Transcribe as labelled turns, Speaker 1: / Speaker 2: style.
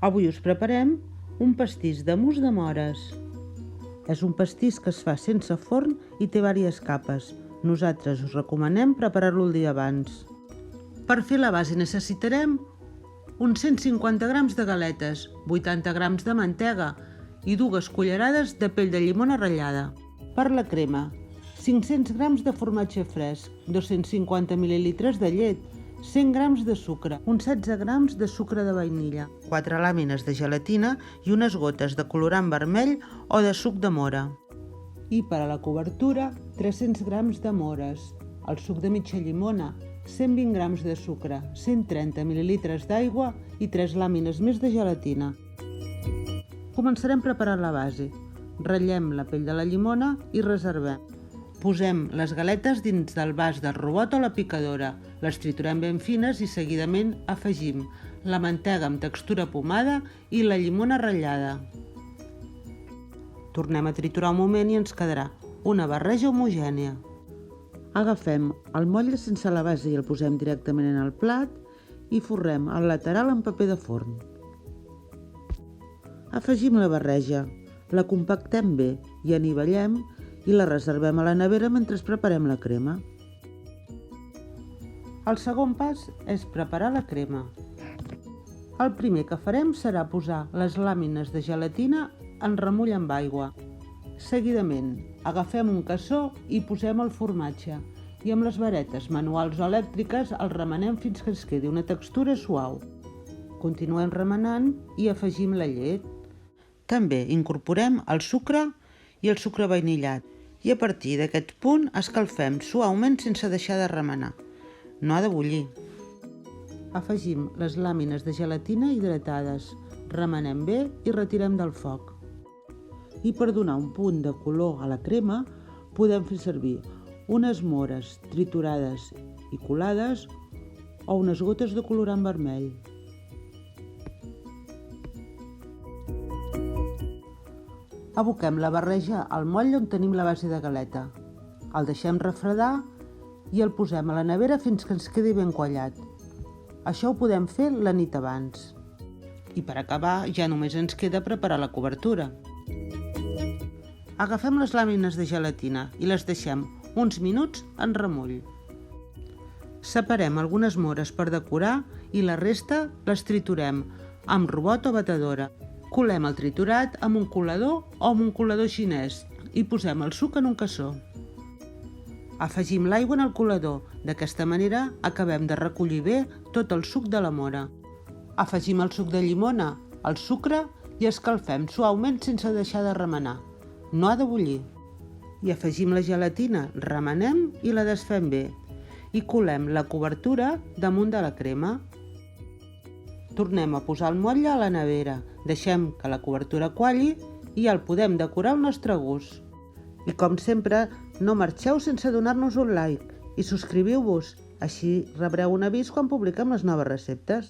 Speaker 1: Avui us preparem un pastís de mousse de mores. És un pastís que es fa sense forn i té diverses capes. Nosaltres us recomanem preparar-lo el dia abans. Per fer la base necessitarem uns 150 grams de galetes, 80 grams de mantega i 2 cullerades de pell de llimona ratllada. Per la crema, 500 grams de formatge fresc, 250 ml de llet, 100 grams de sucre, uns 16 grams de sucre de vainilla, 4 làmines de gelatina i unes gotes de colorant vermell o de suc de mora. I per a la cobertura, 300 grams de mores, el suc de mitja llimona, 120 grams de sucre, 130 ml d'aigua i 3 làmines més de gelatina. Començarem preparant la base. Ratllem la pell de la llimona i reservem. Posem les galetes dins del vas del robot o la picadora, les triturem ben fines i seguidament afegim la mantega amb textura pomada i la llimona ratllada. Tornem a triturar un moment i ens quedarà una barreja homogènia. Agafem el motlle sense la base i el posem directament en el plat i forrem el lateral amb paper de forn. Afegim la barreja, la compactem bé i anivellem i la reservem a la nevera mentre preparem la crema. El segon pas és preparar la crema. El primer que farem serà posar les làmines de gelatina en remull amb aigua. Seguidament, agafem un cassó i posem el formatge i amb les varetes manuals o elèctriques el remenem fins que ens quedi una textura suau. Continuem remenant i afegim la llet. També incorporem el sucre i el sucre vainillat i a partir d'aquest punt escalfem suaument sense deixar de remenar. No ha de bullir. Afegim les làmines de gelatina hidratades, remenem bé i retirem del foc. I per donar un punt de color a la crema podem fer servir unes mores triturades i colades o unes gotes de colorant vermell. Aboquem la barreja al motlle on tenim la base de galeta. El deixem refredar i el posem a la nevera fins que ens quedi ben quallat. Això ho podem fer la nit abans. I per acabar ja només ens queda preparar la cobertura. Agafem les làmines de gelatina i les deixem uns minuts en remull. Separem algunes mores per decorar i la resta les triturem amb robot o batedora. Colem el triturat amb un colador o amb un colador xinès i posem el suc en un cassó. Afegim l'aigua en el colador. D'aquesta manera acabem de recollir bé tot el suc de la mora. Afegim el suc de llimona, el sucre i escalfem suaument sense deixar de remenar. No ha de bullir. I afegim la gelatina, remenem i la desfem bé. I colem la cobertura damunt de la crema. Tornem a posar el motlle a la nevera, deixem que la cobertura qualli i el podem decorar al nostre gust. I com sempre, no marxeu sense donar-nos un like i subscriviu-vos, així rebreu un avís quan publiquem les noves receptes.